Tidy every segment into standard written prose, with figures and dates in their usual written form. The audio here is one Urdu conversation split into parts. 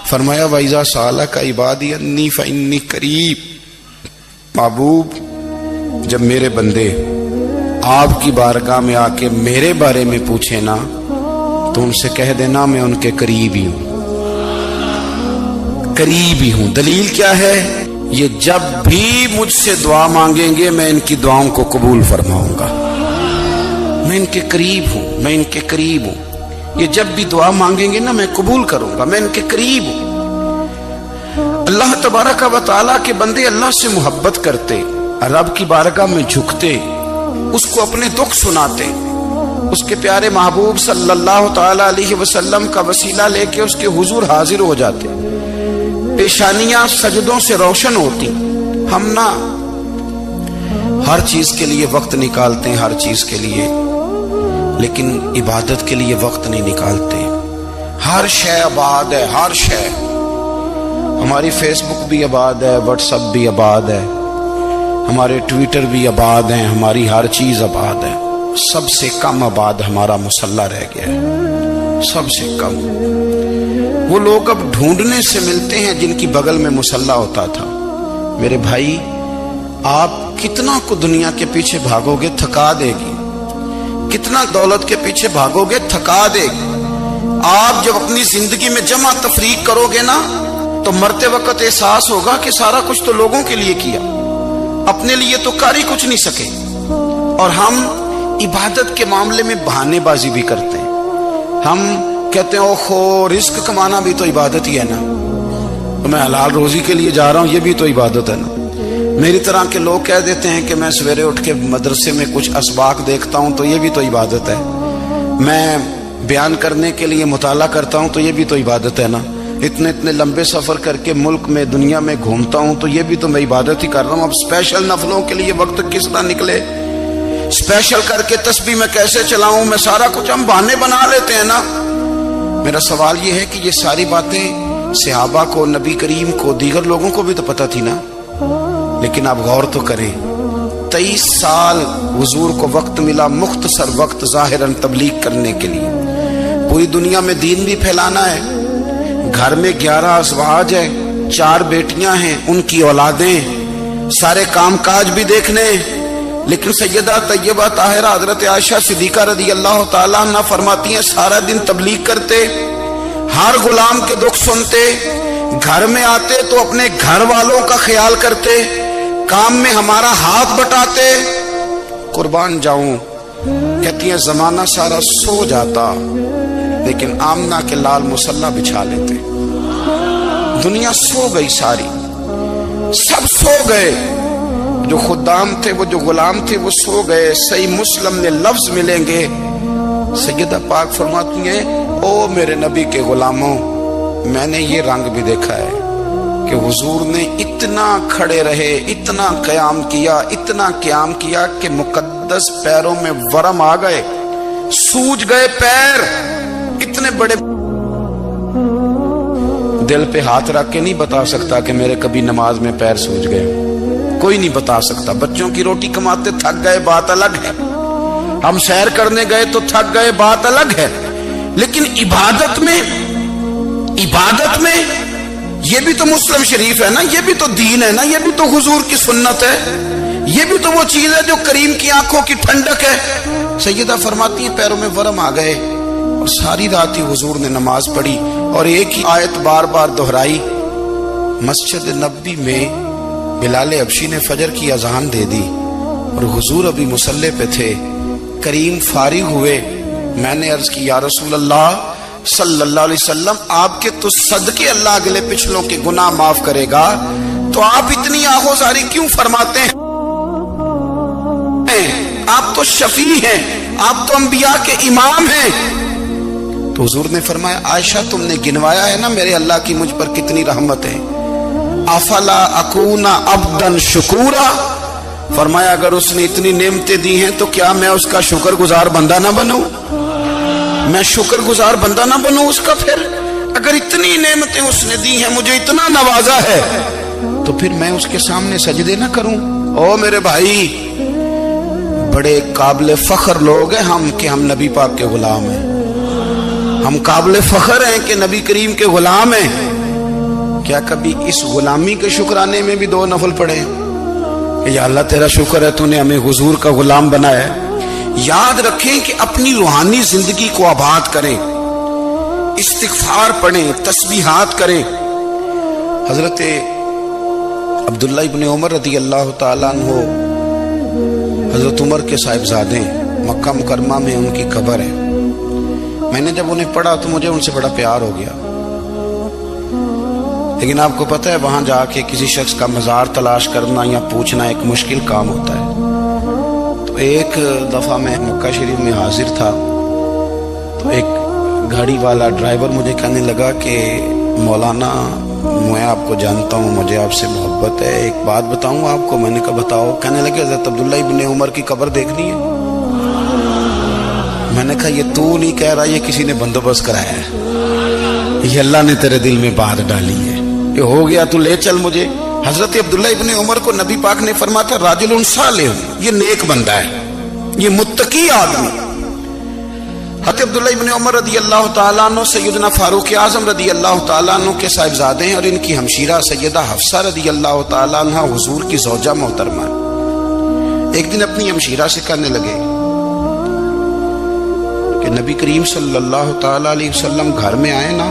فرمایا وَإِذَا سَأَلَكَ عِبَادِي أَنِّي فَإِنِّي قَرِيب، محبوب جب میرے بندے آپ کی بارگاہ میں آ کے میرے بارے میں پوچھے نا تو ان سے کہہ دینا میں ان کے قریب ہی ہوں، قریب ہی ہوں۔ دلیل کیا ہے؟ یہ جب بھی مجھ سے دعا مانگیں گے میں ان کی دعاؤں کو قبول فرماؤں گا، میں ان کے قریب ہوں، میں ان کے قریب ہوں۔ یہ جب بھی دعا مانگیں گے نا میں قبول کروں گا، میں ان کے قریب ہوں۔ اللہ تبارک و تعالیٰ کے بندے اللہ سے محبت کرتے، رب کی بارگاہ میں جھکتے، اس کو اپنے دکھ سناتے، اس کے پیارے محبوب صلی اللہ تعالی علیہ وسلم کا وسیلہ لے کے اس کے حضور حاضر ہو جاتے، پیشانیاں سجدوں سے روشن ہوتی۔ ہم نہ ہر چیز کے لیے وقت نکالتے ہیں، ہر چیز کے لیے، لیکن عبادت کے لیے وقت نہیں نکالتے۔ ہر شے آباد ہے، ہر شے، ہماری فیس بک بھی آباد ہے، واٹس ایپ بھی آباد ہے، ہمارے ٹویٹر بھی آباد ہیں، ہماری ہر چیز آباد ہے۔ سب سے کم آباد ہمارا مصلی رہ گیا ہے، سب سے کم۔ وہ لوگ اب ڈھونڈنے سے ملتے ہیں جن کی بغل میں مصلی ہوتا تھا۔ میرے بھائی آپ کتنا کو دنیا کے پیچھے بھاگو گے تھکا دے گی، کتنا دولت کے پیچھے بھاگو گے تھکا دے گی۔ آپ جب اپنی زندگی میں جمع تفریق کرو گے نا تو مرتے وقت احساس ہوگا کہ سارا کچھ تو لوگوں کے لیے کیا، اپنے لیے تو کر ہی کچھ نہیں سکے۔ اور ہم عبادت کے معاملے میں بہانے بازی بھی کرتے ہیں۔ ہم کہتے ہیں اوہو رزق کمانا بھی تو عبادت ہی ہے نا، تو میں حلال روزی کے لیے جا رہا ہوں، یہ بھی تو عبادت ہے نا۔ میری طرح کے لوگ کہہ دیتے ہیں کہ میں سویرے اٹھ کے مدرسے میں کچھ اسباق دیکھتا ہوں تو یہ بھی تو عبادت ہے، میں بیان کرنے کے لیے مطالعہ کرتا ہوں تو یہ بھی تو عبادت ہے نا، اتنے لمبے سفر کر کے ملک میں دنیا میں گھومتا ہوں تو یہ بھی تو میں عبادت ہی کر رہا ہوں۔ اب اسپیشل نفلوں کے لیے وقت کس طرح نکلے، اسپیشل کر کے تسبیح میں کیسے چلاؤں، میں سارا کچھ ہم بہانے بنا لیتے ہیں نا۔ میرا سوال یہ ہے کہ یہ ساری باتیں صحابہ کو، نبی کریم کو، دیگر لوگوں کو بھی تو پتہ تھی نا، لیکن آپ غور تو کریں 23 سال حضور کو وقت ملا، مختصر وقت ظاہراً تبلیغ کرنے کے لیے، پوری دنیا میں دین بھی پھیلانا ہے۔ گھر میں 11 ازواج ہے، 4 بیٹیاں ہیں، ان کی اولادیں، سارے کام کاج بھی دیکھنے، لیکن سیدہ طیبہ طاہرہ حضرت عائشہ صدیقہ رضی اللہ تعالیٰ عنہ فرماتی ہیں سارا دن تبلیغ کرتے، ہر غلام کے دکھ سنتے، گھر میں آتے تو اپنے گھر والوں کا خیال کرتے، کام میں ہمارا ہاتھ بٹاتے۔ قربان جاؤں، کہتی ہیں زمانہ سارا سو جاتا لیکن آمنہ کے لال مصلی بچھا لیتے۔ دنیا سو گئی، ساری سب سو گئے، جو خدام تھے، وہ جو غلام تھے وہ سو گئے۔ صحیح مسلم میں لفظ ملیں گے، سیدہ پاک فرماتی ہیں او میرے نبی کے غلاموں، میں نے یہ رنگ بھی دیکھا ہے کہ حضور نے اتنا کھڑے رہے، اتنا قیام کیا، اتنا قیام کیا کہ مقدس پیروں میں ورم آ گئے، سوج گئے پیر، اتنے بڑے۔ دل پہ ہاتھ رکھ کے نہیں بتا سکتا کہ میرے کبھی نماز میں پیر سوج گئے، کوئی نہیں بتا سکتا۔ بچوں کی روٹی کماتے تھک گئے بات الگ ہے، ہم سیر کرنے گئے تو تھک گئے بات الگ ہے، لیکن عبادت میں یہ بھی تو مسلم شریف ہے نا، یہ بھی تو دین ہے نا، یہ بھی تو حضور کی سنت ہے، یہ بھی تو وہ چیز ہے جو کریم کی آنکھوں کی ٹھنڈک ہے۔ سیدہ فرماتی ہیں پیروں میں ورم آ گئے، اور ساری رات ہی حضور نے نماز پڑھی اور ایک ہی آیت بار بار دہرائی۔ مسجد نبوی میں بلال حبشی نے فجر کی اذان دے دی اور حضور ابھی مصلی پہ تھے، کریم فارغ ہوئے، میں نے عرض کی یا رسول اللہ صلی اللہ علیہ وسلم آپ کے تو صدقے اللہ اگلے پچھلوں کے گناہ معاف کرے گا، تو آپ اتنی آہوزاری کیوں فرماتے ہیں؟ آپ تو شفیع ہیں، آپ تو انبیاء کے امام ہیں۔ تو حضور نے فرمایا عائشہ تم نے گنوایا ہے نا میرے اللہ کی مجھ پر کتنی رحمت ہے، افلا اکون عبدا شکورا، فرمایا اگر اس نے اتنی نعمتیں دی ہیں تو کیا میں اس کا شکر گزار بندہ نہ بنوں، میں شکر گزار بندہ نہ بنوں اس کا؟ پھر اگر اتنی نعمتیں اس نے دی ہیں، مجھے اتنا نوازا ہے، تو پھر میں اس کے سامنے سجدے نہ کروں؟ او میرے بھائی، بڑے قابل فخر لوگ ہیں ہم کہ ہم نبی پاک کے غلام ہیں، ہم قابل فخر ہیں کہ نبی کریم کے غلام ہیں، کیا کبھی اس غلامی کے شکرانے میں بھی 2 نفل پڑھے کہ یا اللہ تیرا شکر ہے تو نے ہمیں حضور کا غلام بنایا ہے؟ یاد رکھیں کہ اپنی روحانی زندگی کو آباد کریں، استغفار پڑھیں، تسبیحات کریں۔ حضرت عبداللہ ابن عمر رضی اللہ تعالیٰ عنہ حضرت عمر کے صاحبزادے، مکہ مکرمہ میں ان کی قبر ہے۔ میں نے جب انہیں پڑھا تو مجھے ان سے بڑا پیار ہو گیا، لیکن آپ کو پتہ ہے وہاں جا کے کسی شخص کا مزار تلاش کرنا یا پوچھنا ایک مشکل کام ہوتا ہے۔ تو ایک دفعہ میں مکہ شریف میں حاضر تھا تو ایک گاڑی والا ڈرائیور مجھے کہنے لگا کہ مولانا میں آپ کو جانتا ہوں، مجھے آپ سے محبت ہے، ایک بات بتاؤں آپ کو۔ میں نے کہا بتاؤ۔ کہنے لگے حضرت عبداللہ ابن عمر کی قبر دیکھنی ہے۔ میں نے کہا یہ تو نہیں کہہ رہا، یہ کسی نے بندوبست کرایا ہے، یہ اللہ نے تیرے دل میں بات ڈالی ہے، یہ ہو گیا تو لے چل مجھے۔ حضرت عبداللہ ابن عمر کو نبی پاک نے فرمایا تھا راجل صالح، یہ نیک بندہ ہے، یہ متقی آدمی۔ حضرت عبداللہ ابن عمر رضی اللہ تعالیٰ عنہ سیدنا فاروق اعظم رضی اللہ تعالیٰ عنہ کے صاحبزادے ہیں، اور ان کی ہمشیرہ سیدہ حفصہ رضی اللہ تعالیٰ عنہ حضور کی زوجہ محترمہ۔ ایک دن اپنی ہمشیرہ سے کہنے لگے کہ نبی کریم صلی اللہ تعالیٰ علیہ وسلم گھر میں آئے نا،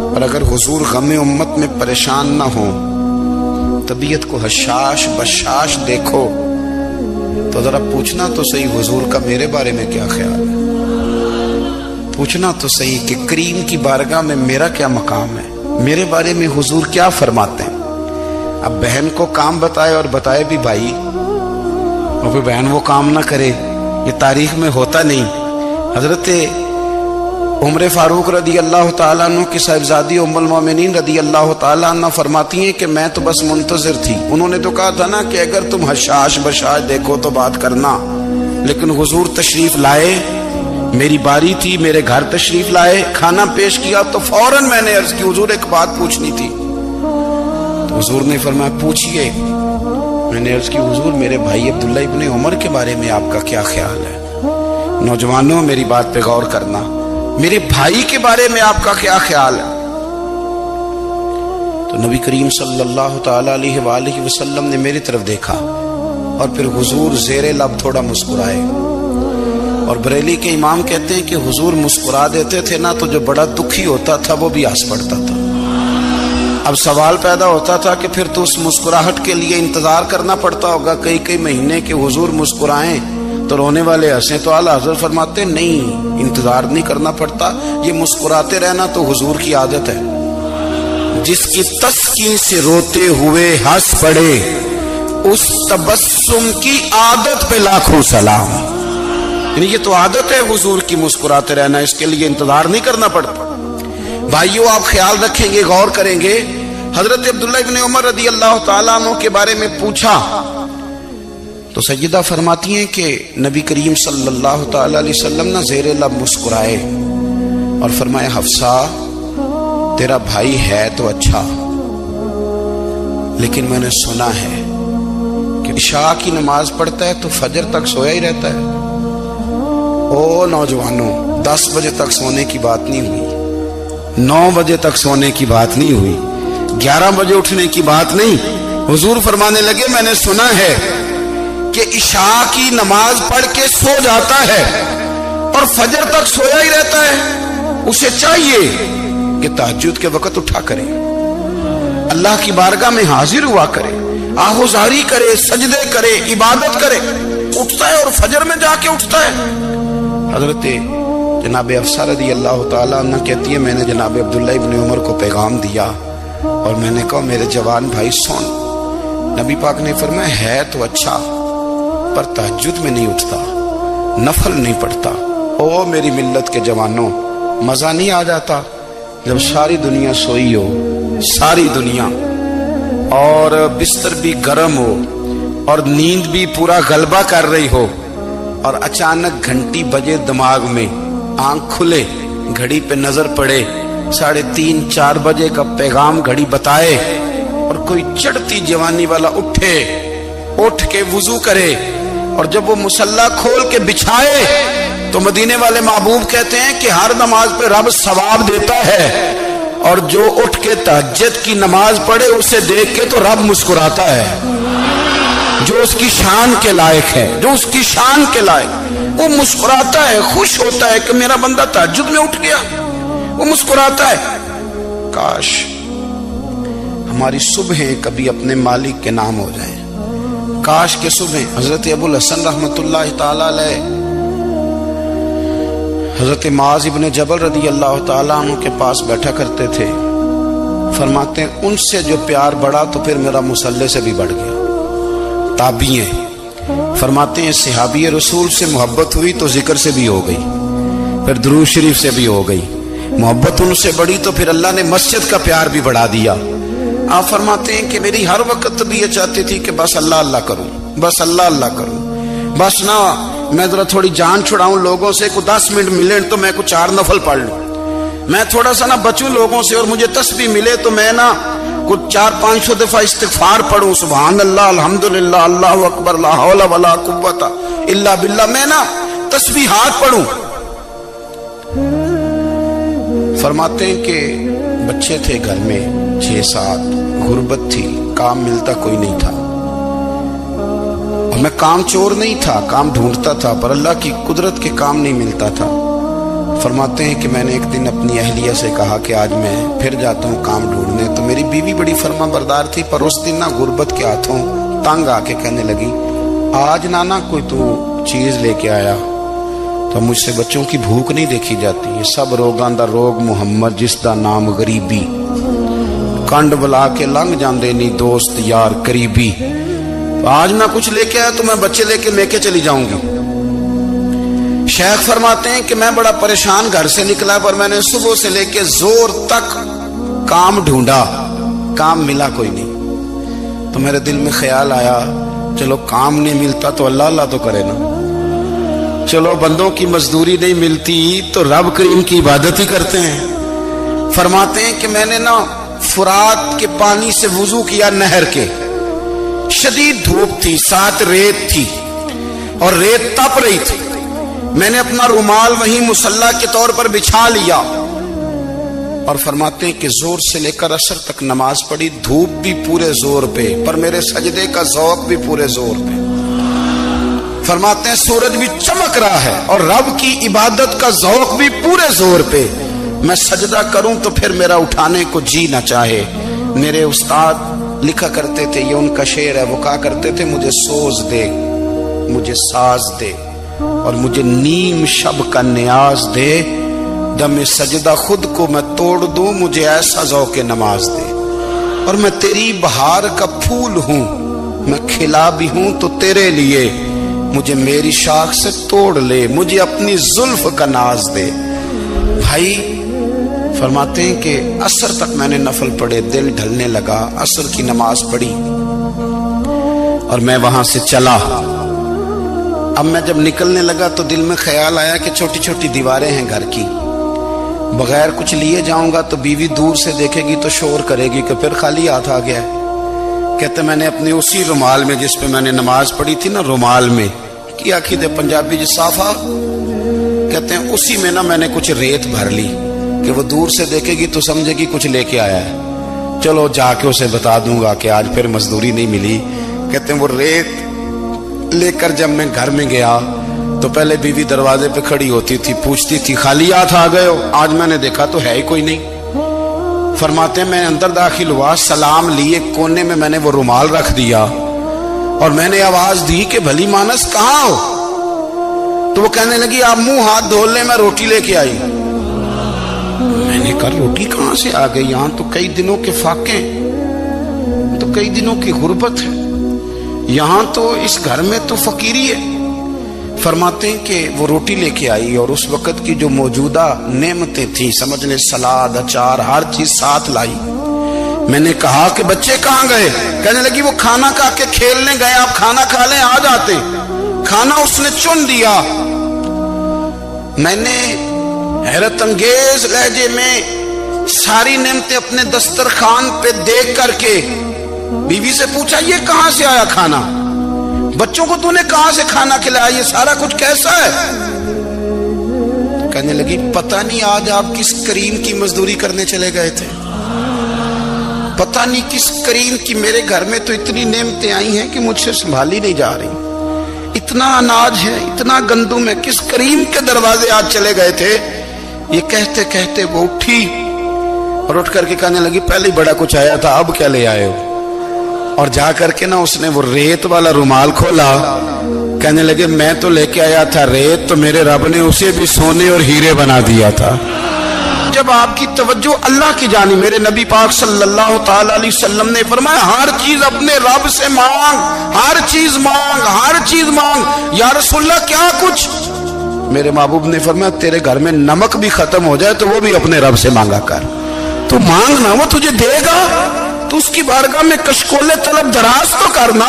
اور اگر حضور غم امت میں پریشان نہ ہوں، طبیعت کو حشاش بشاش دیکھو تو ذرا پوچھنا تو صحیح حضور کا میرے بارے میں کیا خیال ہے، پوچھنا تو صحیح کہ کریم کی بارگاہ میں میرا کیا مقام ہے، میرے بارے میں حضور کیا فرماتے ہیں۔ اب بہن کو کام بتائے اور بتائے بھی بھائی، اور پھر بہن وہ کام نہ کرے، یہ تاریخ میں ہوتا نہیں۔ حضرت عمر فاروق رضی اللہ تعالیٰ عنہ کی صاحبزادی ام المومنین رضی اللہ تعالیٰ عنہ فرماتی ہیں کہ میں تو بس منتظر تھی۔ انہوں نے تو کہا تھا نا کہ اگر تم حشاش بشاش دیکھو تو بات کرنا، لیکن حضور تشریف لائے، میری باری تھی، میرے گھر تشریف لائے، کھانا پیش کیا تو فوراً میں نے عرض کی حضور ایک بات پوچھنی تھی۔ تو حضور نے فرمایا پوچھئے۔ میں نے عرض کی حضور میرے بھائی عبداللہ ابن عمر کے بارے میں آپ کا کیا خیال ہے؟ نوجوانوں میری بات پہ غور کرنا، میرے بھائی کے بارے میں آپ کا کیا خیال ہے؟ تو نبی کریم صلی اللہ تعالیٰ علیہ وآلہ وسلم نے میری طرف دیکھا اور پھر حضور زیر لب تھوڑا مسکرائے، اور بریلی کے امام کہتے ہیں کہ حضور مسکرا دیتے تھے نا تو جو بڑا دکھی ہوتا تھا وہ بھی ہنس پڑتا تھا۔ اب سوال پیدا ہوتا تھا کہ پھر تو اس مسکراہٹ کے لیے انتظار کرنا پڑتا ہوگا کئی مہینے کہ حضور مسکرائیں تو رونے والے ہنسیں، تو اعلیٰ حضرت فرماتے نہیں، انتظار نہیں کرنا پڑتا، یہ مسکراتے رہنا تو حضور کی عادت ہے۔ جس کی تسکین سے روتے ہوئے ہنس پڑے اس تبسم کی عادت پہ لاکھوں سلام۔ یعنی یہ تو عادت ہے حضور کی مسکراتے رہنا، اس کے لیے انتظار نہیں کرنا پڑتا۔ بھائیو آپ خیال رکھیں گے، غور کریں گے۔ حضرت عبداللہ ابن عمر رضی اللہ تعالیٰ عنہ کے بارے میں پوچھا تو سیدہ فرماتی ہیں کہ نبی کریم صلی اللہ تعالیٰ علیہ وسلم نے زیر لب مسکرائے اور فرمایا حفصہ تیرا بھائی ہے تو اچھا، لیکن میں نے سنا ہے کہ عشاء کی نماز پڑھتا ہے تو فجر تک سویا ہی رہتا ہے۔ او نوجوانوں، 10 بجے تک سونے کی بات نہیں ہوئی، 9 بجے تک سونے کی بات نہیں ہوئی، 11 بجے اٹھنے کی بات نہیں۔ حضور فرمانے لگے میں نے سنا ہے کہ عشاء کی نماز پڑھ کے سو جاتا ہے اور فجر تک سویا ہی رہتا ہے، اسے چاہیے کہ تہجد کے وقت اٹھا کرے، اللہ کی بارگاہ میں حاضر ہوا کرے، آہوزاری کرے، سجدے کرے، عبادت کرے، اٹھتا ہے اور فجر میں جا کے اٹھتا ہے۔ حضرت جناب حفصہ رضی اللہ تعالیٰ عنہ کہتی ہے میں نے جناب عبداللہ ابن عمر کو پیغام دیا اور میں نے کہا میرے جوان بھائی سن، نبی پاک نے فرمایا ہے تو اچھا پر تہجد میں نہیں اٹھتا، نفل نہیں پڑھتا۔ او میری ملت کے جوانوں، مزہ نہیں آ جاتا جب ساری دنیا سوئی ہو، ساری دنیا، اور بستر بھی گرم ہو اور نیند بھی پورا غلبہ کر رہی ہو، اور اچانک گھنٹی بجے دماغ میں، آنکھ کھلے، گھڑی پہ نظر پڑے 3:30 4 بجے کا پیغام گھڑی بتائے، اور کوئی چڑھتی جوانی والا اٹھ کے وضو کرے، اور جب وہ مصلی کھول کے بچھائے تو مدینے والے محبوب کہتے ہیں کہ ہر نماز پہ رب ثواب دیتا ہے، اور جو اٹھ کے تہجد کی نماز پڑھے اسے دیکھ کے تو رب مسکراتا ہے، جو اس کی شان کے لائق ہے، جو اس کی شان کے لائق، وہ مسکراتا ہے، خوش ہوتا ہے کہ میرا بندہ تہجد میں اٹھ گیا، وہ مسکراتا ہے۔ کاش ہماری صبحیں کبھی اپنے مالک کے نام ہو جائیں، کاش کے صبح۔ حضرت ابو الحسن رحمت اللہ تعالی علیہ حضرت معاذ ابن جبل رضی اللہ تعالیٰ عنہ کے پاس بیٹھا کرتے تھے، فرماتے ہیں ان سے جو پیار بڑھا تو پھر میرا مصلی سے بھی بڑھ گیا۔ تابعی ہیں، فرماتے ہیں صحابی رسول سے محبت ہوئی تو ذکر سے بھی ہو گئی، پھر درود شریف سے بھی ہو گئی، محبت ان سے بڑھی تو پھر اللہ نے مسجد کا پیار بھی بڑھا دیا۔ آپ فرماتے ہیں کہ میری ہر وقت بھی یہ چاہتی تھی کہ بس اللہ اللہ کروں، بس اللہ اللہ کروں، بس نہ میں ذرا تھوڑی جان چھڑاؤں لوگوں سے، کو 10 منٹ ملے تو میں کچھ 4 نفل پڑھ لوں، میں تھوڑا سا نہ بچوں لوگوں سے، اور مجھے تسبیح ملے تو میں نہ کچھ 400-500 دفعہ استغفار پڑھوں، سبحان اللہ، الحمدللہ، اللہ اکبر، لا حول ولا قوت الا باللہ، میں نہ تسبیحات پڑھوں۔ فرماتے ہیں کہ بچے تھے گھر میں 6-7، غربت تھی، کام ملتا کوئی نہیں تھا، اور میں کام چور نہیں تھا، کام ڈھونڈتا تھا، پر اللہ کی قدرت کے کام نہیں ملتا تھا۔ فرماتے ہیں کہ میں نے ایک دن اپنی اہلیہ سے کہا کہ آج میں پھر جاتا ہوں کام ڈھونڈنے، تو میری بیوی بڑی فرما بردار تھی، پر اس دن نہ غربت کے ہاتھوں تنگ آ کے کہنے لگی آج نانا کوئی تو چیز لے کے آیا، تو مجھ سے بچوں کی بھوک نہیں دیکھی جاتی، یہ سب روگاں دا روگ محمد جس دا نام غریبی، کنڈ بلا کے لنگ جاندے نہیں دوست یار قریبی، آج میں کچھ لے کے آیا تو میں بچے لے کے میکے چلی جاؤں گی۔ شیخ فرماتے ہیں کہ میں بڑا پریشان گھر سے نکلا، پر میں نے صبح سے لے کے زور تک کام ڈھونڈا، کام ملا کوئی نہیں، تو میرے دل میں خیال آیا چلو کام نہیں ملتا تو اللہ اللہ تو کرے نا، چلو بندوں کی مزدوری نہیں ملتی تو رب کریم کی عبادت ہی کرتے ہیں۔ فرماتے ہیں کہ میں نے نا فرات کے پانی سے وضو کیا، نہر کے، شدید دھوپ تھی، ساتھ ریت تھی اور ریت تپ رہی تھی، میں نے اپنا رومال وہیں مصلی کے طور پر بچھا لیا، اور فرماتے ہیں کہ زور سے لے کر عصر تک نماز پڑھی، دھوپ بھی پورے زور پہ، پر میرے سجدے کا ذوق بھی پورے زور پہ۔ فرماتے ہیں سورج بھی چمک رہا ہے اور رب کی عبادت کا ذوق بھی پورے زور پہ، میں سجدہ کروں تو پھر میرا اٹھانے کو جی نہ چاہے۔ میرے استاد لکھا کرتے تھے، یہ ان کا شعر ہے، وہ کہا کرتے تھے مجھے سوز دے، مجھے ساز دے، اور مجھے نیم شب کا نیاز دے، دم سجدہ خود کو میں توڑ دوں، مجھے ایسا ذوق نماز دے، اور میں تیری بہار کا پھول ہوں، میں کھلا بھی ہوں تو تیرے لیے، مجھے میری شاخ سے توڑ لے، مجھے اپنی زلف کا ناز دے۔ بھائی فرماتے ہیں کہ عصر تک میں نے نفل پڑھے، دل ڈھلنے لگا، عصر کی نماز پڑھی اور میں وہاں سے چلا۔ اب میں جب نکلنے لگا تو دل میں خیال آیا کہ چھوٹی چھوٹی دیواریں ہیں گھر کی، بغیر کچھ لیے جاؤں گا تو بیوی دور سے دیکھے گی تو شور کرے گی کہ پھر خالی ہاتھ آ گیا ہے۔ کہتے میں نے اپنے اسی رومال میں جس پہ میں نے نماز پڑھی تھی نا، رومال میں کی آخی دے پنجابی جی صافہ، کہتے ہیں اسی میں نا میں نے کچھ ریت بھر لی کہ وہ دور سے دیکھے گی تو سمجھے گی کچھ لے کے آیا ہے، چلو جا کے اسے بتا دوں گا کہ آج پھر مزدوری نہیں ملی۔ کہتے ہیں وہ ریت لے کر جب میں گھر میں گیا تو پہلے بیوی دروازے پہ کھڑی ہوتی تھی، پوچھتی تھی خالی ہاتھ آ گئے ہو؟ آج میں نے دیکھا تو ہے ہی کوئی نہیں۔ فرماتے ہیں میں اندر داخل ہوا، سلام لیے، کونے میں میں نے وہ رومال رکھ دیا اور میں نے آواز دی کہ بھلی مانس کہاں ہو؟ تو وہ کہنے لگی آپ منہ ہاتھ دھو لیں، میں روٹی لے کے آئی۔ میں نے کہا روٹی کہاں سے آ گئی؟ یہاں تو کئی دنوں کے فاقے، تو کئی دنوں کی غربت ہے، یہاں تو اس گھر میں تو فقیری ہے۔ فرماتے ہیں کہ وہ روٹی لے کے آئی اور اس وقت کی جو موجودہ نعمتیں تھیں، سمجھ لیں سلاد، اچار، ہر چیز ساتھ لائی۔ میں نے کہا کہ بچے کہاں گئے؟ کہنے لگی وہ کھانا کھا کے کھیلنے گئے، آپ کھانا کھا لیں آ جاتے۔ کھانا اس نے چن دیا۔ میں نے حیرت انگیز لہجے میں ساری نعمتیں اپنے دسترخوان پہ دیکھ کر کے بیوی سے پوچھا یہ کہاں سے آیا کھانا؟ بچوں کو تو نے کہاں سے کھانا کھلایا؟ یہ سارا کچھ کیسا ہے؟ کہنے لگی پتہ نہیں آج آپ کس کریم کی مزدوری کرنے چلے گئے تھے، پتہ نہیں کس کریم کی، میرے گھر میں تو اتنی نعمتیں آئی ہیں کہ مجھ سے سنبھالی نہیں جا رہی، اتنا اناج ہے، اتنا گندم ہے، کس کریم کے دروازے آج چلے گئے تھے؟ یہ کہتے کہتے وہ اٹھی اور اٹھ کر کے کہنے لگی پہلے بڑا کچھ آیا تھا، اب کیا لے آئے ہو؟ اور جا کر کے نا اس نے وہ ریت والا رومال کھولا، کہنے لگے میں تو لے کے آیا تھا ریت، تو میرے رب نے اسے بھی سونے اور ہیرے بنا دیا تھا۔ جب آپ کی توجہ اللہ کی جانب، میرے نبی پاک صلی اللہ تعالی علیہ وسلم نے فرمایا ہر چیز اپنے رب سے مانگ، ہر چیز مانگ، ہر چیز مانگ۔ یا رسول اللہ کیا کچھ؟ میرے محبوب نے فرمایا تیرے گھر میں نمک بھی ختم ہو جائے تو وہ بھی اپنے رب سے مانگا کر، تو مانگنا وہ تجھے دے گا، تو اس کی بارگاہ میں کشکول طلب دراز تو کرنا۔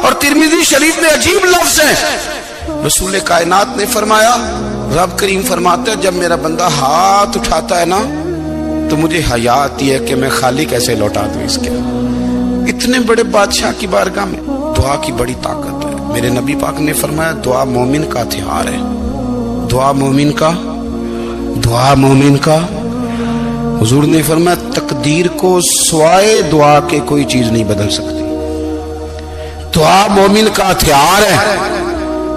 اور ترمذی شریف میں عجیب لفظ ہے، رسول کائنات نے فرمایا، رب کریم فرماتا ہے جب میرا بندہ ہاتھ اٹھاتا ہے نا تو مجھے حیا آتی ہے کہ میں خالی کیسے لوٹا دوں اس کے۔ اتنے بڑے بادشاہ کی بارگاہ میں دعا کی بڑی طاقت ہے۔ میرے نبی پاک نے فرمایا دعا مومن کا ہتھیار ہے، دعا مومن کا، دعا مومن کا۔ حضور نے فرمایا تقدیر کو سوائے دعا کے کوئی چیز نہیں بدل سکتی، دعا مومن کا ہتھیار ہے،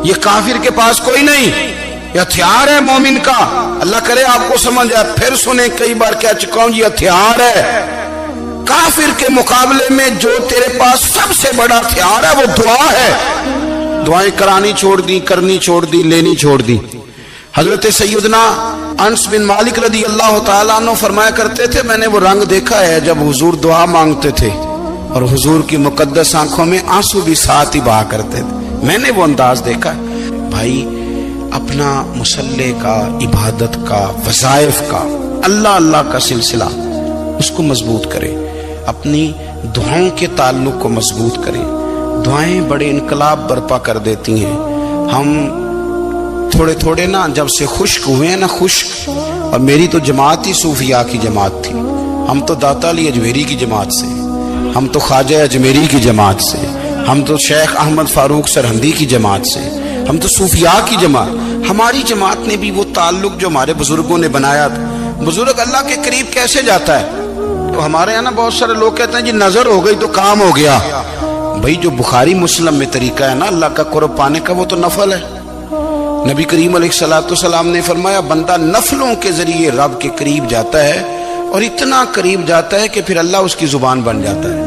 یہ کافر کے پاس کوئی نہیں، یہ ہتھیار ہے مومن کا۔ اللہ کرے آپ کو سمجھ آئے، پھر سنیں، کئی بار کہہ چکا ہوں یہ ہتھیار ہے۔ کافر کے مقابلے میں جو تیرے پاس سب سے بڑا ہتھیار ہے وہ دعا ہے۔ دعائیں کرانی چھوڑ دی، کرنی چھوڑ دی، لینی چھوڑ دی۔ حضرت سیدنا انس بن مالک رضی اللہ تعالیٰ عنہ فرمایا کرتے تھے میں نے وہ رنگ دیکھا ہے جب حضور دعا مانگتے تھے اور حضور کی مقدس آنکھوں میں آنسو بھی ساتھ ہی بہا کرتے تھے، میں نے وہ انداز دیکھا ہے۔ بھائی اپنا مصلی کا، عبادت کا، وظائف کا، اللہ اللہ کا سلسلہ اس کو مضبوط کریں، اپنی دعاؤں کے تعلق کو مضبوط کریں۔ دعائیں بڑے انقلاب برپا کر دیتی ہیں۔ ہم تھوڑے تھوڑے نا جب سے خشک ہوئے ہیں نا، خشک، اور میری تو جماعت ہی صوفیاء کی جماعت تھی، ہم تو داتا علی اجمیری کی جماعت سے، ہم تو خواجہ اجمیری کی جماعت سے، ہم تو شیخ احمد فاروق سرہندی کی جماعت سے، ہم تو صوفیاء کی جماعت۔ ہماری جماعت نے بھی وہ تعلق جو ہمارے بزرگوں نے بنایا تھا۔ بزرگ اللہ کے قریب کیسے جاتا ہے؟ تو ہمارے یہاں نا بہت سارے لوگ کہتے ہیں جی نظر ہو گئی تو کام ہو گیا۔ بھائی جو بخاری مسلم میں طریقہ ہے نا اللہ کا قرب پانے کا، وہ تو نفل ہے۔ نبی کریم علیہ السلام نے فرمایا بندہ نفلوں کے ذریعے رب کے قریب جاتا ہے، اور اتنا قریب جاتا ہے کہ پھر اللہ اس کی زبان بن جاتا ہے،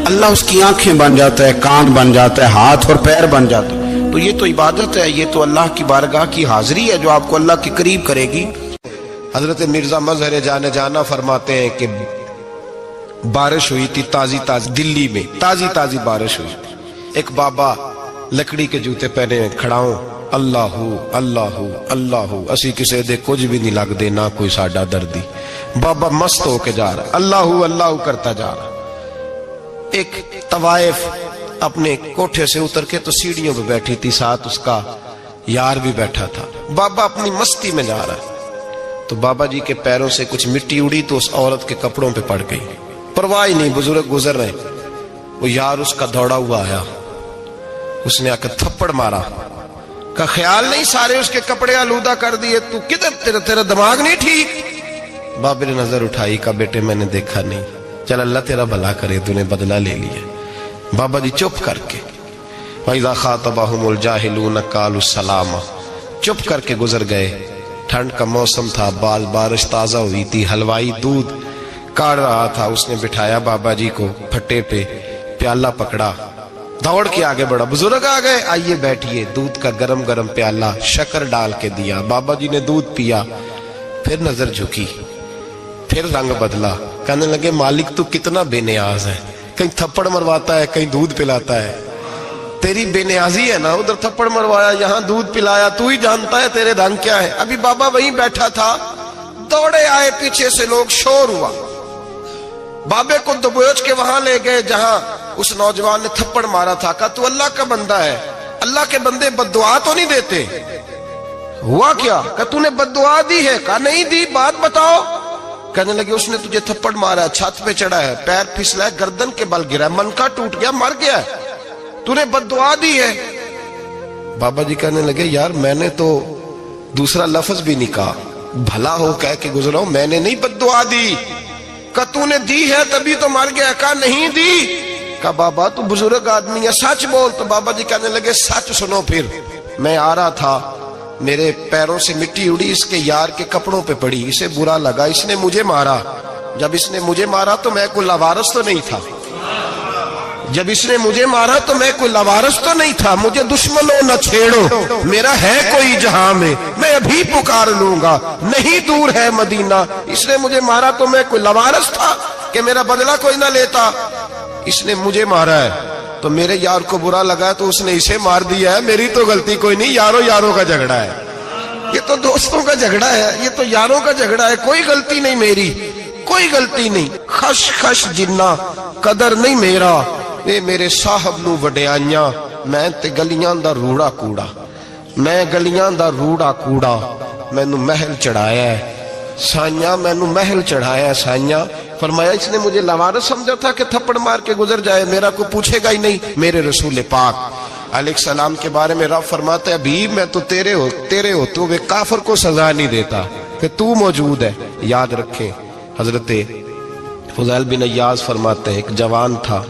اللہ اس کی آنکھیں بن جاتا ہے، کان بن جاتا ہے، ہاتھ اور پیر بن جاتا ہے۔ تو یہ تو عبادت ہے، یہ تو اللہ کی بارگاہ کی حاضری ہے جو آپ کو اللہ کے قریب کرے گی۔ حضرت مرزا مظہر جانا فرماتے ہیں کہ بارش ہوئی تھی تازی تازی، دلی میں تازی تازی بارش ہوئی تھی، ایک بابا لکڑی کے جوتے پہنے کھڑا ہوں، اللہ اللہ اللہ اسی کسے دے کچھ بھی نہیں لگ دے، نہ کوئی ساڈا دردی۔ بابا مست ہو کے جا رہا ہے، اللہ اللہ کرتا جا رہا۔ ایک طوائف اپنے کوٹھے سے اتر کے تو سیڑھیوں پہ بیٹھی تھی، ساتھ اس کا یار بھی بیٹھا تھا۔ بابا اپنی مستی میں جا رہا ہے تو بابا جی کے پیروں سے کچھ مٹی اڑی تو اس عورت کے کپڑوں پہ پڑ گئی، پرواہ نہیں، بزرگ گزر رہے۔ وہ یار اس کا دوڑا ہوا آیا، اس نے آ کے تھپڑ مارا، کا خیال نہیں سارے اس کے کپڑے آلودہ کر دیے، تو کدھر، تیرا دماغ نہیں ٹھیک؟ بابا نے نظر اٹھائی، کا بیٹے میں نے دیکھا نہیں، چل اللہ تیرا بھلا کرے، تو نے بدلہ لے لیا۔ بابا جی چپ کر کے وَإِذَا خَاطَبَهُمُ الْجَاهِلُونَ قَالُوا السَّلَامَ، چپ کر کے گزر گئے۔ ٹھنڈ کا موسم تھا، بارش تازہ ہوئی تھی، حلوائی دودھ کاڑ رہا تھا، اس نے بٹھایا بابا جی کو پھٹے پہ، پیالہ پکڑا، دوڑ کے آگے بڑھا، بزرگ آ گئے، آئیے بیٹھیے، دودھ کا گرم گرم پیالہ شکر ڈال کے دیا، بابا جی نے دودھ پیا، پھر نظر جھکی، پھر رنگ بدلا، کہنے لگے مالک تو کتنا بے نیاز ہے، کہیں تھپڑ مرواتا ہے، کہیں دودھ پلاتا ہے، تیری بے نیازی ہے نا، ادھر تھپڑ مروایا، یہاں دودھ پلایا، تو ہی جانتا ہے تیرے رنگ کیا ہے۔ ابھی بابا وہیں بیٹھا تھا، دوڑے آئے پیچھے سے لوگ، شور ہوا، بابے کو دبوچ کے وہاں لے گئے جہاں اس نوجوان نے تھپڑ مارا تھا، کہا تو اللہ کا بندہ ہے، اللہ کے بندے بد دعا تو نہیں دیتے، ہوا کیا؟ کہا تو نے بد دعا دی ہے؟ کہا نہیں دی، بات بتاؤ۔ کہنے لگے اس نے تجھے تھپڑ مارا ہے، چھت پہ چڑھا ہے، پیر پھسلا ہے، گردن کے بل گرا ہے، منکا ٹوٹ گیا، مر گیا ہے، تو نے بد دعا دی ہے۔ بابا جی کہنے لگے یار میں نے تو دوسرا لفظ بھی نہیں کہا, بھلا ہو کہہ کے گزرا ہوں, میں نے نہیں بددعا دی. کہا تو نے دی ہے تبھی تو مر گیا. کہا نہیں دی. کہا بابا تو بزرگ آدمی ہے, سچ بول. تو بابا جی کہنے لگے سچ سنو. پھر میں آ رہا تھا, میرے پیروں سے مٹی اڑی, اس کے یار کے کپڑوں پہ پڑی, اسے برا لگا, اس نے مجھے مارا. جب اس نے مجھے مارا تو میں کوئی لاوارث تو نہیں تھا. جب اس نے مجھے مارا تو میں کوئی لاوارث تو نہیں تھا. مجھے دشمنوں نہ چھیڑو, میرا ہے کوئی جہاں میں ابھی پکار لوں گا, نہیں دور ہے مدینہ. اس نے مجھے مارا تو میں کوئی لاوارث تھا کہ میرا بدلہ کوئی نہ لیتا. اس نے مجھے مارا ہے تو میرے یار کو برا لگا تو اس نے اسے مار دیا ہے. میری تو غلطی کوئی نہیں, یاروں کا جھگڑا ہے. یہ تو دوستوں کا جھگڑا ہے, یہ تو یاروں کا جھگڑا ہے. کوئی غلطی نہیں میری, کوئی غلطی نہیں. خش خش جنہ قدر نہیں میرا, اے میرے صاحب نو وڈیاں. میں تے گلیاں دا روڑا کوڑا, میں گلیاں دا روڑا کوڑا. مینوں محل چڑھایا ہے سائیاں, مینوں محل چڑھایا ہے سائیاں. فرمایا اس نے مجھے لاوارث سمجھا تھا کہ تھپڑ مار کے گزر جائے, میرا کوئی پوچھے گا ہی نہیں. میرے رسول پاک علیہ السلام کے بارے میں رب فرماتا ہے ابھی میں تو تیرے ہوتے ہوئے کافر کو سزا نہیں دیتا کہ تو موجود ہے. یاد رکھیں حضرت فضیل بن عیاض فرماتے ہیں ایک جوان تھا,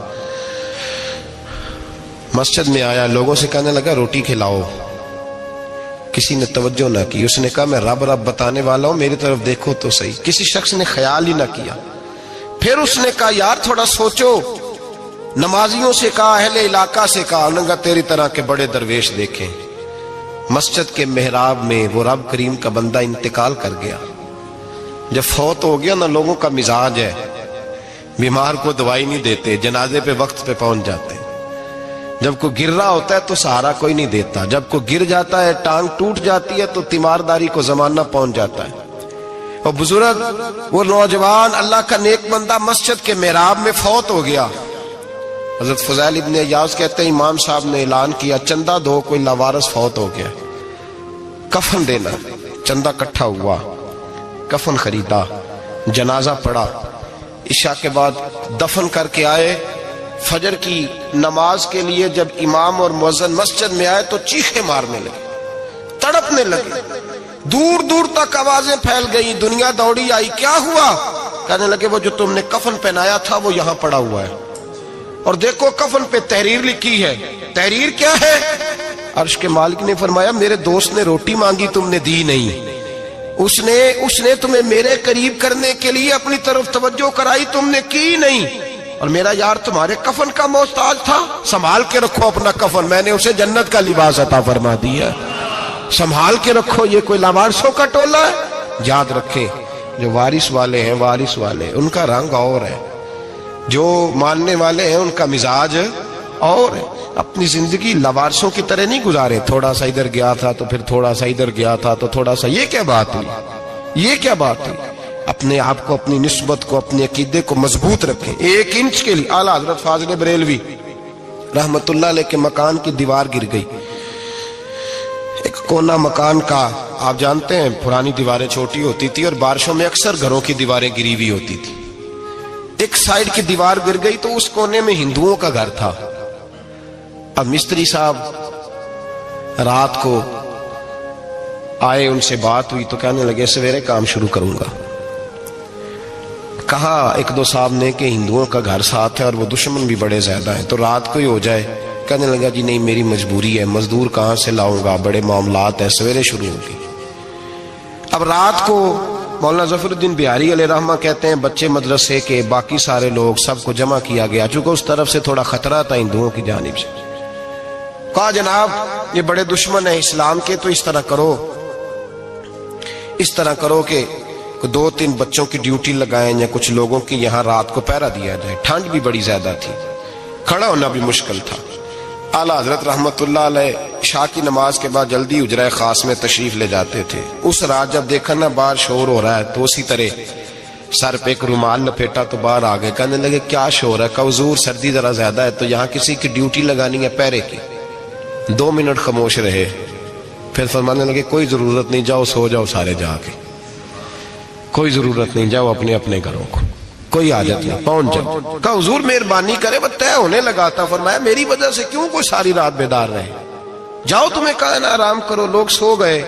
مسجد میں آیا, لوگوں سے کہنے لگا روٹی کھلاؤ. کسی نے توجہ نہ کی. اس نے کہا میں رب بتانے والا ہوں, میری طرف دیکھو تو صحیح. کسی شخص نے خیال ہی نہ کیا. پھر اس نے کہا یار تھوڑا سوچو. نمازیوں سے کہا, اہل علاقہ سے کہا, انہوں نے کہا تیری طرح کے بڑے درویش دیکھیں. مسجد کے محراب میں وہ رب کریم کا بندہ انتقال کر گیا. جب فوت ہو گیا نا, لوگوں کا مزاج ہے بیمار کو دوائی نہیں دیتے, جنازے پہ وقت پہ پہنچ جاتے. جب کوئی گر رہا ہوتا ہے تو سہارا کوئی نہیں دیتا. جب کوئی گر جاتا ہے, ٹانگ ٹوٹ جاتی ہے, تو تیمارداری کو زمانہ پہنچ جاتا ہے. اور بزرگ وہ نوجوان اللہ کا نیک بندہ مسجد کے محراب میں فوت ہو گیا. حضرت فضیل ابن عیاض کہتے ہیں امام صاحب نے اعلان کیا چندہ دو, کوئی لاوارث فوت ہو گیا, کفن دینا. چندہ کٹھا ہوا, کفن خریدا, جنازہ پڑا. عشاء کے بعد دفن کر کے آئے. فجر کی نماز کے لیے جب امام اور مؤذن مسجد میں آئے تو چیخیں مارنے لگے, تڑپنے لگے. دور دور تک آوازیں پھیل گئی. دنیا دوڑی آئی, کیا ہوا؟ کہنے لگے وہ جو تم نے کفن پہنایا تھا وہ یہاں پڑا ہوا ہے, اور دیکھو کفن پہ تحریر لکھی ہے. تحریر کیا ہے؟ عرش کے مالک نے فرمایا میرے دوست نے روٹی مانگی, تم نے دی نہیں. اس نے تمہیں میرے قریب کرنے کے لیے اپنی طرف توجہ کرائی, تم نے کی نہیں. اور میرا یار تمہارے کفن کا محتاج تھا, سنبھال کے رکھو اپنا کفن, میں نے اسے جنت کا لباس عطا فرما دیا, سنبھال کے رکھو. یہ کوئی لاوارثوں کا ٹولہ ہے؟ یاد رکھیں جو وارث والے ہیں, وارث والے ان کا رنگ اور ہے, جو ماننے والے ہیں ان کا مزاج اور ہے. اپنی زندگی لاوارثوں کی طرح نہیں گزارے, تھوڑا سا ادھر گیا تھا تو پھر تھوڑا سا ادھر گیا تھا تو تھوڑا سا. یہ کیا بات ہوئی, یہ کیا بات ہوئی؟ اپنے آپ کو, اپنی نسبت کو, اپنے عقیدے کو مضبوط رکھیں. 1 انچ کے لیے اعلیٰ حضرت فاضل بریلوی رحمت اللہ علیہ کے مکان کی دیوار گر گئی. ایک کونا مکان کا, آپ جانتے ہیں پرانی دیواریں چھوٹی ہوتی تھی اور بارشوں میں اکثر گھروں کی دیواریں گری ہوئی ہوتی تھی. ایک سائیڈ کی دیوار گر گئی تو اس کونے میں ہندوؤں کا گھر تھا. اب مستری صاحب رات کو آئے, ان سے بات ہوئی تو کہنے لگے سویرے کام شروع کروں گا. کہا 1-2 صاحب نے کہ ہندوؤں کا گھر ساتھ ہے اور وہ دشمن بھی بڑے زیادہ ہیں, تو رات کو ہی ہو جائے. کہنے لگا جی نہیں میری مجبوری ہے, مزدور کہاں سے لاؤں گا, بڑے معاملات ہیں, سویرے شروع ہوگی. اب رات کو مولانا ظفر الدین بہاری علیہ رحمہ کہتے ہیں بچے مدرسے کے, باقی سارے لوگ, سب کو جمع کیا گیا, چونکہ اس طرف سے تھوڑا خطرہ تھا ہندوؤں کی جانب سے. کہا جناب یہ بڑے دشمن ہیں اسلام کے, تو اس طرح کرو کہ 2-3 بچوں کی ڈیوٹی لگائیں یا کچھ لوگوں کی یہاں رات کو پہرا دیا جائے. ٹھنڈ بھی بڑی زیادہ تھی, کھڑا ہونا بھی مشکل تھا. اعلیٰ حضرت رحمت اللہ علیہ عشاء کی نماز کے بعد جلدی حجرہ خاص میں تشریف لے جاتے تھے. اس رات جب دیکھا نا باہر شور ہو رہا ہے تو اسی طرح سر پہ ایک رومال لپیٹا تو باہر آ گئے. کہنے لگے کیا شور ہے؟ کہ حضور سردی ذرا زیادہ ہے تو یہاں کسی کی ڈیوٹی لگانی ہے پہرے کی. 2 منٹ خاموش رہے, پھر فرمانے لگے کوئی ضرورت نہیں, جاؤ سو جاؤ سارے جا کے, کوئی ضرورت نہیں, جاؤ اپنے اپنے گھروں کو, کوئی حاجت نہیں, پہنچ جاؤ. کہا حضور مہربانی کرے, وہ طے ہونے لگا تھا. فرمایا میری وجہ سے کیوں کوئی ساری رات بیدار رہے, جاؤ تمہیں کہا نا آرام کرو. لوگ سو گئے.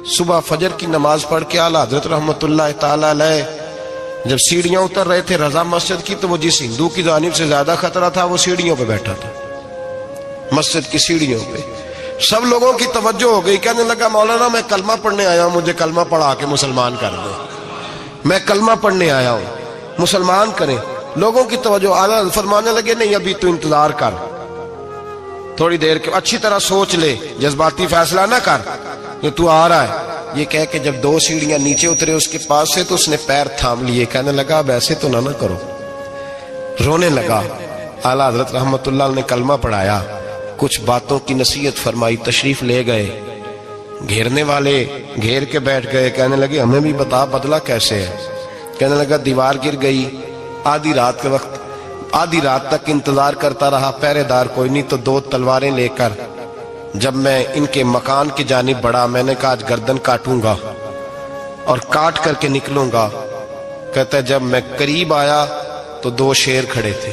صبح فجر کی نماز پڑھ کے اعلیٰ حضرت رحمت اللہ تعالی علیہ جب سیڑھیاں اتر رہے تھے رضا مسجد کی، تو وہ جس ہندو کی جانب سے زیادہ خطرہ تھا وہ سیڑھیوں پہ بیٹھا تھا، مسجد کی سیڑھیوں پہ۔ سب لوگوں کی توجہ ہو گئی، کہنے لگا مولانا میں کلمہ پڑھنے آیا ہوں، مجھے کلمہ پڑھا کے مسلمان کر دیں، میں کلمہ پڑھنے آیا ہوں، مسلمان کریں۔ لوگوں کی توجہ، اعلیٰ فرمانے لگے نہیں ابھی تو انتظار کر، تھوڑی دیر کے اچھی طرح سوچ لے، جذباتی فیصلہ نہ کر کہ تو آ رہا ہے۔ یہ کہہ کے جب 2 سیڑھیاں نیچے اترے اس کے پاس سے تو اس نے پیر تھام لیے، کہنے لگا اب ایسے تو نہ کرو، رونے لگا۔ اعلیٰ حضرت رحمت اللہ نے کلمہ پڑھایا، کچھ باتوں کی نصیحت فرمائی، تشریف لے گئے۔ گھیرنے والے گھیر کے بیٹھ گئے، کہنے لگے ہمیں بھی بتا بدلہ کیسے ہے۔ کہنے لگا دیوار گر گئی، آدھی رات کے وقت، آدھی رات تک انتظار کرتا رہا، پہرے دار کوئی نہیں، تو 2 تلواریں لے کر جب میں ان کے مکان کی جانب بڑھا، میں نے کہا آج گردن کاٹوں گا اور کاٹ کر کے نکلوں گا۔ کہتا ہے جب میں قریب آیا تو 2 شیر کھڑے تھے،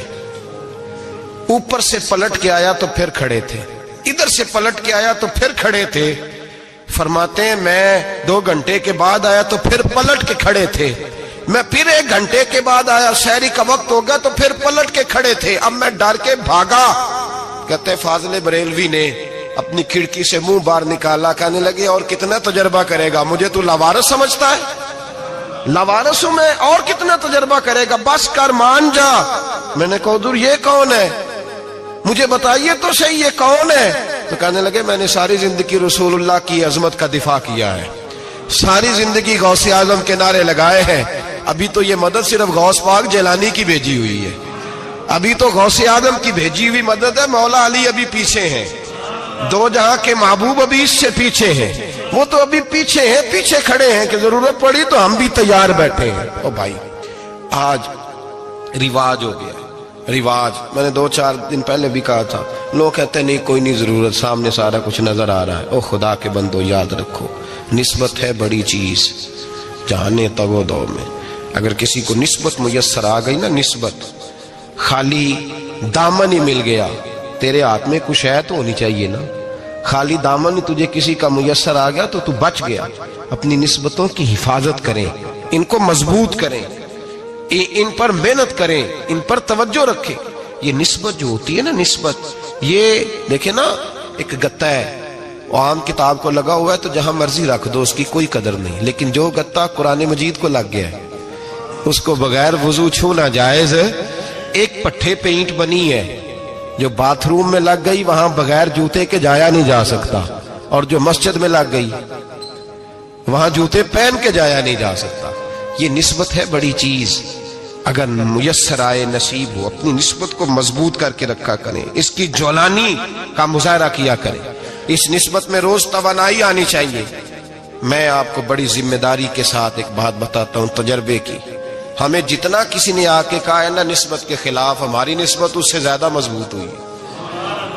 اوپر سے پلٹ کے آیا تو پھر کھڑے تھے، ادھر سے پلٹ کے آیا تو پھر کھڑے تھے۔ فرماتے ہیں میں 2 گھنٹے کے بعد آیا تو پھر پلٹ کے کھڑے تھے، میں پھر 1 گھنٹے کے بعد آیا، سحری کا وقت ہو گیا تو پھر پلٹ کے کھڑے تھے، اب میں ڈر کے بھاگا۔ کہتے ہیں فاضل بریلوی نے اپنی کھڑکی سے منہ باہر نکالا، کہنے لگے اور کتنا تجربہ کرے گا، مجھے تو لاوارث سمجھتا ہے، لاوارث ہوں میں، اور کتنا تجربہ کرے گا، بس کر مان جا۔ میں نے کہا حضور یہ کون ہے، مجھے بتائیے تو صحیح یہ کون ہے۔ تو کہنے لگے میں نے ساری زندگی رسول اللہ کی عظمت کا دفاع کیا ہے، ساری زندگی غوث اعظم کے نعرے لگائے ہیں، ابھی تو یہ مدد صرف غوث پاک جیلانی کی بھیجی ہوئی ہے، ابھی تو غوث اعظم کی بھیجی ہوئی مدد ہے، مولا علی ابھی پیچھے ہیں، 2 جہاں کے محبوب ابھی اس سے پیچھے ہیں، وہ تو ابھی پیچھے ہیں، پیچھے کھڑے ہیں کہ ضرورت پڑی تو ہم بھی تیار بیٹھے ہیں۔ او بھائی آج رواج ہو گیا، رواج، میں نے 2-4 دن پہلے بھی کہا تھا، لوگ کہتے ہیں نہیں کوئی نہیں ضرورت، سامنے سارا کچھ نظر آ رہا ہے۔ او خدا کے بندو یاد رکھو، نسبت ہے بڑی چیز، جانے تگو دو میں، اگر کسی کو نسبت میسر آ گئی نا، نسبت، خالی دامن ہی مل گیا، تیرے ہاتھ میں کچھ ہے تو ہونی چاہیے نا، خالی دامن ہی تجھے کسی کا میسر آ گیا تو بچ گیا۔ اپنی نسبتوں کی حفاظت کریں، ان کو مضبوط کریں، ان پر محنت کریں، ان پر توجہ رکھیں۔ یہ نسبت جو ہوتی ہے نا، نسبت، یہ دیکھیں نا، ایک گتا ہے وہ عام کتاب کو لگا ہوا ہے تو جہاں مرضی رکھ دو، اس کی کوئی قدر نہیں، لیکن جو گتا قرآن مجید کو لگ گیا ہے اس کو بغیر وضو چھونا جائز ہے۔ ایک پٹھے پہ اینٹ بنی ہے، جو باتھ روم میں لگ گئی وہاں بغیر جوتے کے جایا نہیں جا سکتا، اور جو مسجد میں لگ گئی وہاں جوتے پہن کے جایا نہیں جا سکتا۔ یہ نسبت ہے بڑی چیز، اگر میسر آئے نصیب ہو، اپنی نسبت کو مضبوط کر کے رکھا کریں، اس کی جولانی کا مظاہرہ کیا کریں، اس نسبت میں روز توانائی آنی چاہیے۔ میں آپ کو بڑی ذمہ داری کے ساتھ ایک بات بتاتا ہوں تجربے کی، ہمیں جتنا کسی نے آ کے کہا ہے نا نسبت کے خلاف، ہماری نسبت اس سے زیادہ مضبوط ہوئی۔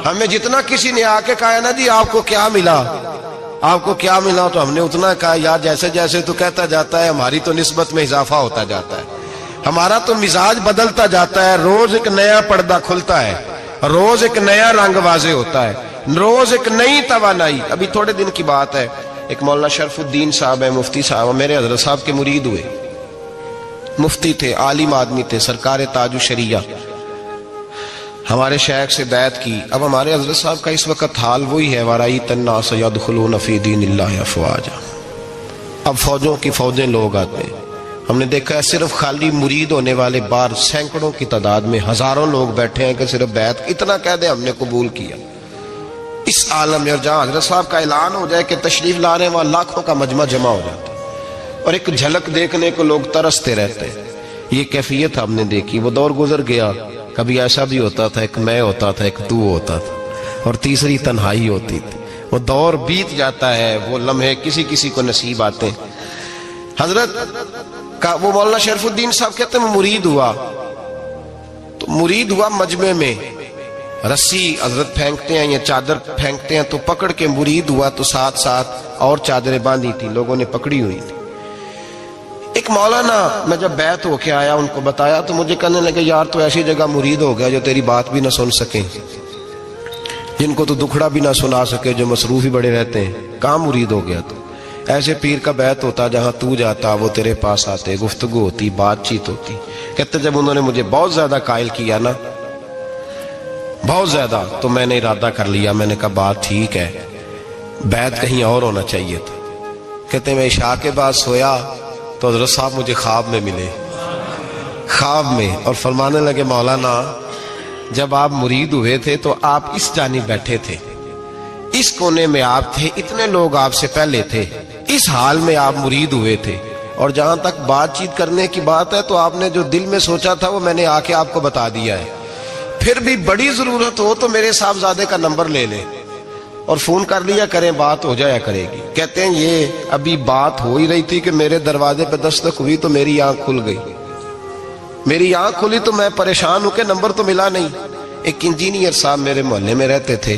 ہمیں جتنا کسی نے آ کے کہا ہے نا جی آپ کو کیا ملا، آپ کو کیا ملا، تو ہم نے اتنا کہا یار جیسے جیسے تو کہتا جاتا ہے ہماری تو نسبت میں اضافہ ہوتا جاتا ہے، ہمارا تو مزاج بدلتا جاتا ہے، روز ایک نیا پردہ کھلتا ہے، روز ایک نیا رنگ واضح ہوتا ہے، روز ایک نئی توانائی۔ ابھی تھوڑے دن کی بات ہے، ایک مولانا شرف الدین صاحب ہے، مفتی صاحب، میرے حضرت صاحب کے مرید ہوئے، مفتی تھے، عالم آدمی تھے، سرکار تاج الشریعہ، ہمارے شیخ سے بیعت کی۔ اب ہمارے حضرت صاحب کا اس وقت حال وہی ہے، وَرَأَيْتَ النَّاسَ يَدْخُلُونَ فِي دِينِ اللَّهِ أَفْوَاجًا، اب فوجوں کی فوجیں لوگ آتے ہیں۔ ہم نے دیکھا ہے صرف خالی مرید ہونے والے بار سینکڑوں کی تعداد میں ہزاروں لوگ بیٹھے ہیں کہ صرف بیعت اتنا کہہ دے ہم نے قبول کیا۔ اس عالم میں، اور جہاں حضرت صاحب کا اعلان ہو جائے کہ تشریف لانے وہاں لاکھوں کا مجمع جمع ہو جاتا ہے، اور ایک جھلک دیکھنے کو لوگ ترستے رہتے ہیں۔ یہ کیفیت ہم نے دیکھی، وہ دور گزر گیا، کبھی ایسا بھی ہوتا تھا ایک میں ہوتا تھا، ایک تو ہوتا تھا، اور تیسری تنہائی ہوتی تھی۔ وہ دور بیت جاتا ہے، وہ لمحے کسی کسی کو نصیب آتے ہیں۔ حضرت کا وہ مولانا شرف الدین صاحب کہتے ہیں مرید ہوا، تو مرید ہوا مجمع میں، رسی حضرت پھینکتے ہیں یا چادر پھینکتے ہیں تو پکڑ کے مرید ہوا، تو ساتھ ساتھ اور چادریں باندھی تھی، لوگوں نے پکڑی ہوئی تھی۔ ایک مولانا، میں جب بیعت ہو کے آیا ان کو بتایا تو مجھے کہنے لگے یار تو ایسی جگہ مرید ہو گیا جو تیری بات بھی نہ سن سکیں، جن کو تو دکھڑا بھی نہ سنا سکے، جو مصروف ہی بڑے رہتے ہیں، کہاں مرید ہو گیا تو؟ ایسے پیر کا بیت ہوتا جہاں تو جاتا وہ تیرے پاس آتے, گفتگو ہوتی, بات چیت ہوتی. کہتے جب انہوں نے مجھے بہت زیادہ قائل کیا نا, بہت زیادہ, تو میں نے ارادہ کر لیا, میں نے کہا بات ٹھیک ہے, بیت کہیں اور ہونا چاہیے تھا. کہتے میں عشاء کے بعد سویا تو حضرت صاحب مجھے خواب میں ملے, خواب میں, اور فرمانے لگے مولانا جب آپ مرید ہوئے تھے تو آپ اس جانب بیٹھے تھے, اس کونے میں آپ تھے, اتنے لوگ آپ سے پہلے تھے, اس حال میں آپ مرید ہوئے تھے, اور جہاں تک بات چیت کرنے کی بات ہے تو آپ نے جو دل میں سوچا تھا وہ میں نے آ کے آپ کو بتا دیا ہے. پھر بھی بڑی ضرورت ہو تو میرے صاحبزادے کا نمبر لے لیں اور فون کر لیا کریں, بات ہو جایا کرے گی. کہتے ہیں یہ ابھی بات ہو ہی رہی تھی کہ میرے دروازے پہ دستک ہوئی تو میری آنکھ کھل گئی, میری آنکھ کھلی تو میں پریشان ہوں کہ نمبر تو ملا نہیں. ایک انجینئر صاحب میرے محلے میں رہتے تھے,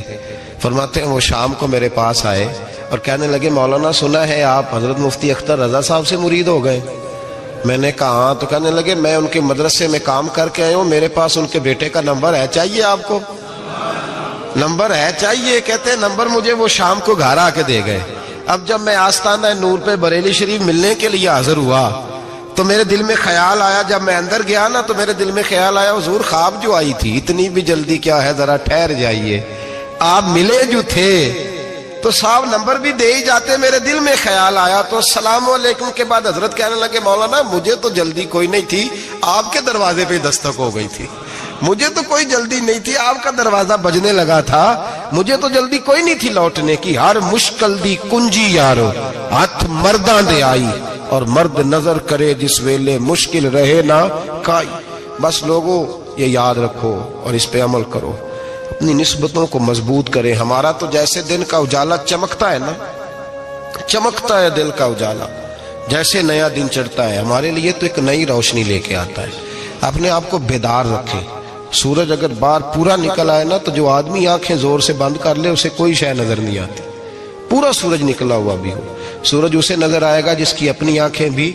فرماتے ہیں وہ شام کو میرے پاس آئے اور کہنے لگے مولانا سنا ہے آپ حضرت مفتی اختر رضا صاحب سے مرید ہو گئے. میں نے کہا ہاں. تو کہنے لگے میں ان کے مدرسے میں کام کر کے آئے ہوں, میرے پاس ان کے بیٹے کا نمبر ہے, چاہیے آپ کو؟ نمبر ہے چاہیے. کہتے ہیں نمبر مجھے وہ شام کو گھر آ کے دے گئے. اب جب میں آستانہ نور پہ بریلی شریف ملنے کے لیے حاضر ہوا تو میرے دل میں خیال آیا, جب میں اندر گیا نا تو میرے دل میں خیال آیا حضور خواب جو آئی تھی اتنی بھی جلدی کیا ہے, ذرا ٹھہر جائیے, آپ ملے جو تھے تو صاحب نمبر بھی دے ہی جاتے. میرے دل میں خیال آیا تو السلام علیکم کے بعد حضرت کہنے لگے مولانا مجھے تو جلدی کوئی نہیں تھی, آپ کے دروازے پہ دستک ہو گئی تھی, مجھے تو کوئی جلدی نہیں تھی, آپ کا دروازہ بجنے لگا تھا, مجھے تو جلدی کوئی نہیں تھی لوٹنے کی. ہر مشکل دی کنجی یارو ہاتھ مرداں دے آئی, اور مرد نظر کرے جس ویلے مشکل رہے نہ کائی. بس لوگوں یہ یاد رکھو اور اس پہ عمل کرو, اپنی نسبتوں کو مضبوط کریں. ہمارا تو جیسے دن کا اجالا چمکتا ہے نا, چمکتا ہے دل کا اجالا, جیسے نیا دن چڑھتا ہے ہمارے لیے تو ایک نئی روشنی لے کے آتا ہے. اپنے آپ کو بیدار رکھیں. سورج اگر باہر پورا نکل آئے نا تو جو آدمی آنکھیں زور سے بند کر لے اسے کوئی شے نظر نہیں آتی. پورا سورج نکلا ہوا بھی ہو, سورج اسے نظر آئے گا جس کی اپنی آنکھیں بھی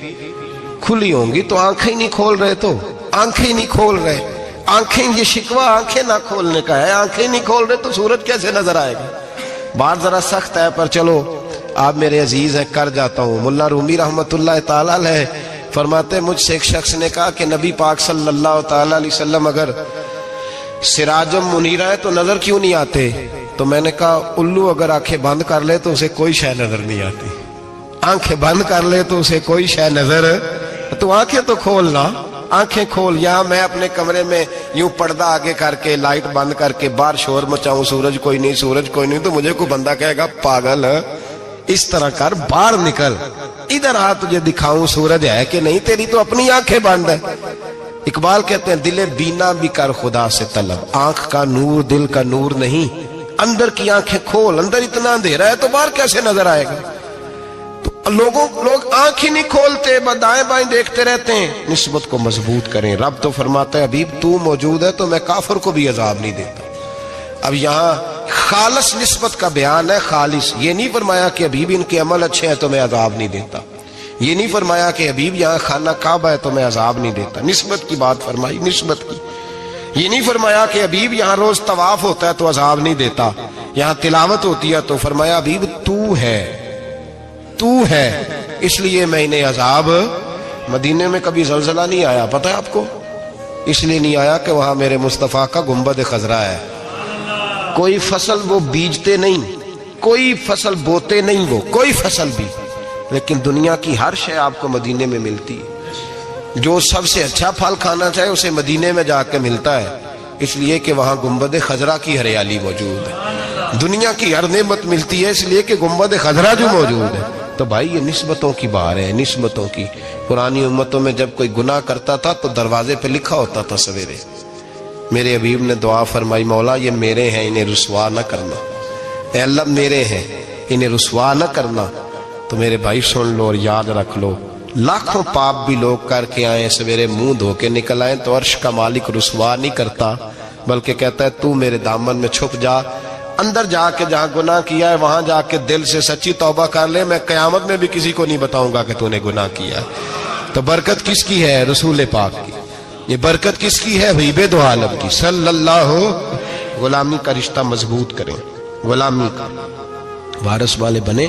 کھلی ہوں گی. تو آنکھیں نہیں کھول رہے, تو آنکھیں نہیں کھول رہے, آنکھیں, یہ شکوہ آنکھیں نہ کھولنے کا ہے, آنکھیں نہیں کھول رہے تو سورج کیسے نظر آئے گا. بات ذرا سخت ہے پر چلو آپ میرے عزیز ہیں, کر جاتا ہوں. ملا رومی رحمت اللہ تعالی علیہ فرماتے مجھ سے ایک شخص نے کہا کہ نبی پاک صلی اللہ تعالی علیہ وسلم اگر سراجم منیرہ ہے تو نظر کیوں نہیں آتے؟ تو میں نے کہا الو اگر آنکھیں بند کر لے تو اسے کوئی شے نظر نہیں آتی, آنکھیں بند کر لے تو اسے کوئی شے نظر, تو آنکھیں تو کھولنا, آنکھیں کھول. یہاں میں اپنے کمرے میں یوں پردہ آگے کر کے لائٹ بند کر کے باہر شور مچاؤں, سورج کوئی نہیں, سورج کوئی نہیں, تو مجھے کوئی بندہ کہے گا پاگل اس طرح کر, باہر نکل, ادھر آ تجھے دکھاؤں سورج ہے کہ نہیں, تیری تو اپنی آنکھیں بند ہے. اقبال کہتے ہیں دل بینا بھی کر خدا سے طلب, آنکھ کا نور دل کا نور نہیں, اندر کی آنکھیں کھول, اندر اتنا اندھیرا ہے تو باہر کیسے نظر آئے گا. تو لوگ آنکھ ہی نہیں کھولتے, دائیں بائیں دیکھتے رہتے ہیں. نسبت کو مضبوط کریں. رب تو فرماتا ہے حبیب تو موجود ہے تو میں کافر کو بھی عذاب نہیں دیتا. اب یہاں خالص نسبت کا بیان ہے, خالص. یہ نہیں فرمایا کہ حبیب ان کے عمل اچھے ہیں تو میں عذاب نہیں دیتا, یہ نہیں فرمایا کہ حبیب یہاں خانہ کعبہ ہے تو میں عذاب نہیں دیتا. نسبت کی بات فرمائی, نسبت کی. یہ نہیں فرمایا کہ حبیب یہاں روز طواف ہوتا ہے تو عذاب نہیں دیتا, یہاں تلاوت ہوتی ہے تو فرمایا حبیب تو ہے, تو ہے, اس لیے میں انہیں عذاب. مدینے میں کبھی زلزلہ نہیں آیا, پتہ ہے آپ کو, اس لیے نہیں آیا کہ وہاں میرے مصطفیٰ کا گنبد خضرا ہے. کوئی فصل وہ بیجتے نہیں, کوئی فصل بوتے نہیں, وہ کوئی فصل بھی, لیکن دنیا کی ہر شے آپ کو مدینے میں ملتی ہے. جو سب سے اچھا پھل کھانا چاہے اسے مدینے میں جا کے ملتا ہے, اس لیے کہ وہاں گنبد خضرا کی ہریالی موجود ہے. دنیا کی ہر نعمت ملتی ہے اس لیے کہ گنبد خضرا جو موجود ہے. تو بھائی یہ نسبتوں کی بار ہے, نسبتوں کی. پرانی امتوں میں جب کوئی گناہ کرتا تھا تو دروازے پہ لکھا ہوتا تھا سویرے, میرے حبیب نے دعا فرمائی مولا یہ میرے ہیں انہیں رسوا نہ کرنا, اے اللہ میرے ہیں انہیں رسوا نہ کرنا. تو میرے بھائی سن لو اور یاد رکھ لو, لاکھوں پاپ بھی لوگ کر کے آئیں, سویرے منہ دھو کے نکل آئیں تو عرش کا مالک رسوا نہیں کرتا, بلکہ کہتا ہے تو میرے دامن میں چھپ جا, اندر جا کے جہاں گناہ کیا ہے وہاں جا کے دل سے سچی توبہ کر لے, میں قیامت میں بھی کسی کو نہیں بتاؤں گا کہ تو نے گناہ کیا ہے. تو برکت کس کی ہے؟ رسول پاک کی. یہ برکت کس کی ہے؟ حبیب دو عالم کی صلی اللہ. غلامی کا رشتہ مضبوط کریں, غلامی کا وارث والے بنے,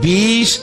20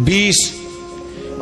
20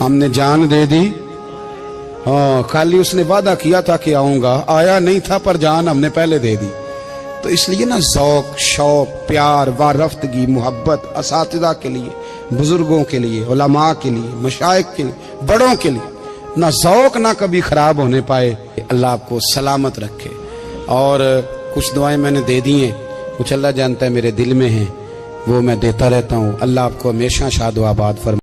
ہم نے جان دے دی. ہاں خالی اس نے وعدہ کیا تھا کہ آؤں گا, آیا نہیں تھا پر جان ہم نے پہلے دے دی. تو اس لیے نا ذوق, شوق, پیار, وارفتگی, محبت اساتذہ کے لیے, بزرگوں کے لیے, علماء کے لیے, مشائخ کے لیے, بڑوں کے لیے, نہ ذوق نہ کبھی خراب ہونے پائے. اللہ آپ کو سلامت رکھے. اور کچھ دعائیں میں نے دے دی ہیں, کچھ اللہ جانتا ہے میرے دل میں ہیں, وہ میں دیتا رہتا ہوں. اللہ آپ کو ہمیشہ شاد و آباد فرمائے.